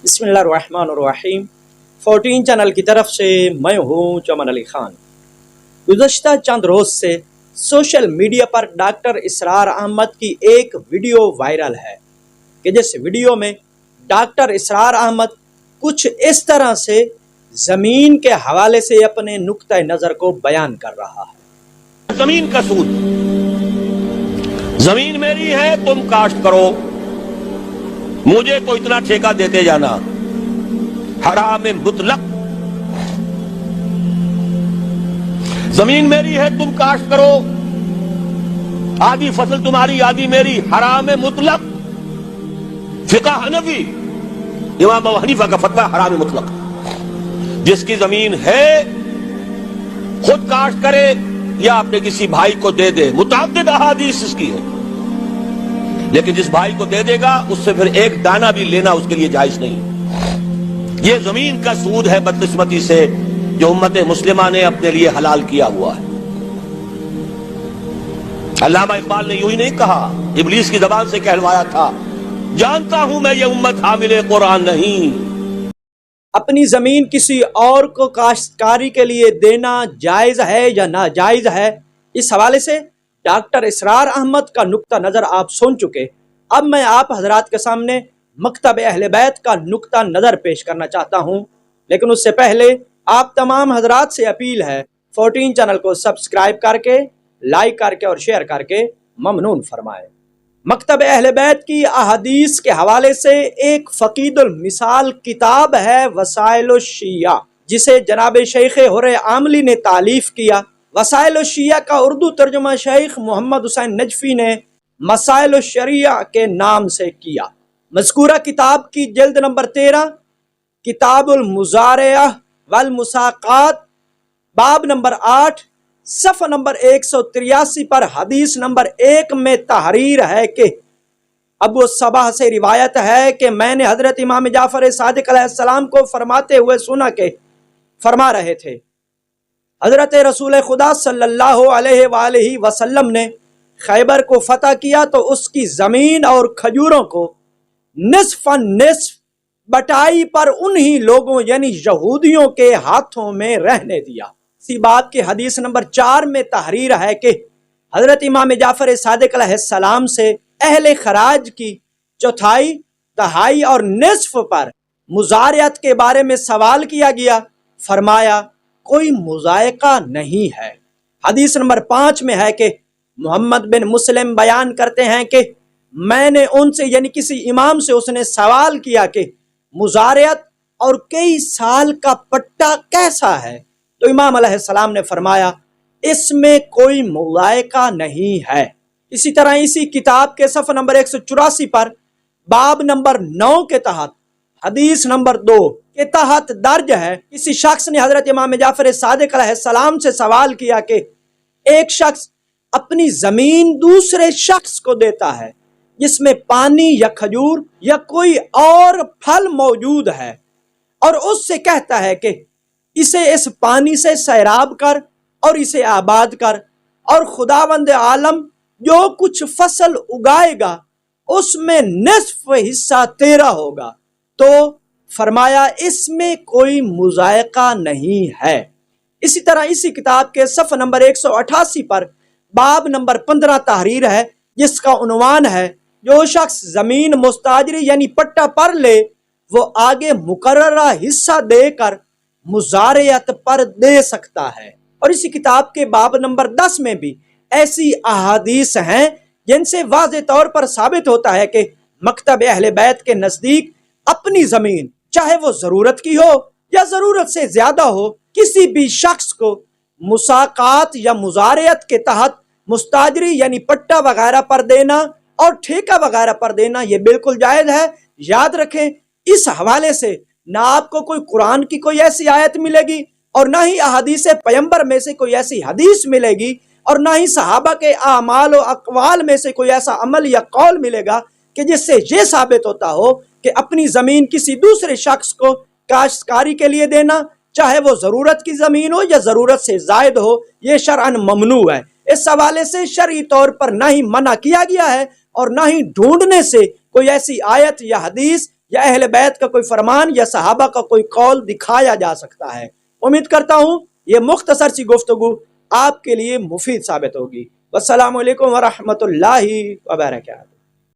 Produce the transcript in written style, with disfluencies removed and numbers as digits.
बिस्मिल्लाहिर्रहमानिर्रहीम 14 चैनल की तरफ से मैं हूँ चमन अली खान। गुज़श्ता चंद रोज़ से सोशल मीडिया पर डॉक्टर इसरार अहमद की एक वीडियो वायरल है कि जिस वीडियो में डॉक्टर इसरार अहमद कुछ इस तरह से ज़मीन के हवाले से अपने नुक्ता नज़र को बयान कर रहा है। जमीन का सूद, जमीन मेरी है, तुम काश्त करो, मुझे तो इतना ठेका देते जाना। हराम मुतलक, जमीन मेरी है, तुम काश्त करो, आधी फसल तुम्हारी आधी मेरी, हराम मुतलक। फिक़ह हनफी, इमाम अबू हनीफा का फतवा हराम मुतलक। जिसकी जमीन है खुद काश्त करे या अपने किसी भाई को दे दे, मुताबिद अहादीस इसकी है, लेकिन जिस भाई को दे देगा उससे फिर एक दाना भी लेना उसके लिए जायज नहीं। ये जमीन का सूद है बदकिस्मती से जो उम्मत मुस्लिमा ने अपने लिए हलाल किया हुआ है। अल्लामा इकबाल ने यूं ही नहीं कहा, इब्लीस की जबान से कहलवाया था, जानता हूं मैं ये उम्मत हामिले कुरान नहीं। अपनी जमीन किसी और को काश्तकारी के लिए देना जायज है या नाजायज है, इस हवाले से डॉक्टर इसरार अहमद का नुक्ता नज़र आप सुन चुके। अब मैं आप हजरात के सामने मकतब अहले बैत का नुक्ता नज़र पेश करना चाहता हूँ, लेकिन उससे पहले आप तमाम हजरात से अपील है 14 चैनल को सब्सक्राइब करके, लाइक करके और शेयर करके ममनून फरमाएं। मकतब अहले बैत की अहादीस के हवाले से एक फ़कीदुल मिसाल किताब है वसाइल शिया, जिसे जनाब शेख हुर्रे आमली ने तालीफ किया। वसाइल शिया का उर्दू तर्जुमा शेख मोहम्मद हुसैन नजफी ने मसाइल शरिया के नाम से किया। मज़कूरा किताब की जिल्द नंबर 13 किताबुल मुज़ारिअह वल मुसाक़ात बाब नंबर 8 सफ़ा नंबर 183 पर हदीस नंबर 1 में तहरीर है कि अबू सबह से रिवायत है कि मैंने हजरत इमाम जाफर सादिक अलैहिस्सलाम को फरमाते हुए सुना के फरमा रहे थे, हजरत रसूल खुदा सल्लल्लाहु अलैहि वसल्लम ने खैबर को फतह किया तो उसकी ज़मीन और खजूरों को निस्फ़न निस्फ़ बटाई पर उन्हीं लोगों यानी यहूदियों के हाथों में रहने दिया। इसी बात की हदीस नंबर 4 में तहरीर है कि हजरत इमाम जाफर सादिक अलैहिस्सलाम से अहले खराज की चौथाई, दहाई और निस्फ पर मुजारियत के बारे में सवाल किया गया। फरमाया कोई मुजायका नहीं है। हदीस नंबर 5 में है कि मोहम्मद बिन मुस्लिम बयान करते हैं कि मैंने उनसे यानी किसी इमाम से उसने सवाल किया कि मुजारियत और कई साल का पट्टा कैसा है, तो इमाम अलैहिस्सलाम ने फरमाया इसमें कोई मुलायका नहीं है। इसी तरह इसी किताब के सफ़ा नंबर 184 पर बाब नंबर 9 के तहत हदीस नंबर 2 के तहत दर्ज है, किसी शख्स ने हजरत इमाम जाफर सादिक अलैहिस्सलाम से सवाल किया कि एक शख्स अपनी जमीन दूसरे शख्स को देता है जिसमें पानी या खजूर या कोई और फल मौजूद है, और उससे कहता है कि इसे इस पानी से सैराब कर और इसे आबाद कर, और खुदावंद आलम जो कुछ फसल उगाएगा उसमें निस्फ हिस्सा तेरा होगा, तो फरमाया इसमें कोई मुजायका नहीं है। इसी तरह इसी किताब के सफ़ा नंबर 188 पर बाब नंबर 15 तहरीर है, जिसका उन्वान है जो शख्स जमीन मुस्ताजरी यानी पट्टा पर ले वो आगे मुकर्ररा हिस्सा देकर मुजारियत पर दे सकता है। और इसी किताब के बाब नंबर 10 में भी ऐसी अहादीस हैं जिनसे वाज़े तौर पर साबित होता है कि मकतब अहले बैत के नज़दीक अपनी ज़मीन चाहे वो ज़रूरत की हो या ज़रूरत से ज़्यादा हो, किसी भी शख्स को मुसाक़ात या मुजारियत के तहत मुस्ताजरी यानी पट्टा वगैरह पर देना और ठेका वगैरह पर देना ये बिल्कुल जायज़ है। याद रखें, इस हवाले से ना आपको कोई कुरान की कोई ऐसी आयत मिलेगी और ना ही अहादीस पैगंबर में से कोई ऐसी हदीस मिलेगी और ना ही सहाबा के आमाल और अक़वाल में से कोई ऐसा अमल या कौल मिलेगा कि जिससे ये साबित होता हो कि अपनी ज़मीन किसी दूसरे शख्स को काश्तकारी के लिए देना, चाहे वो ज़रूरत की ज़मीन हो या ज़रूरत से ज़ायद हो, ये शरअन ममनू है। इस हवाले से शरई तौर पर ना ही मना किया गया है और ना ही ढूंढने से कोई ऐसी आयत या हदीस یا اہل بیت کا کوئی فرمان یا صحابہ کا کوئی قول دکھایا جا سکتا ہے۔ امید کرتا ہوں یہ مختصر سی گفتگو آپ کے لیے مفید ثابت ہوگی۔ والسلام علیکم ورحمۃ اللہ وبرکاتہ۔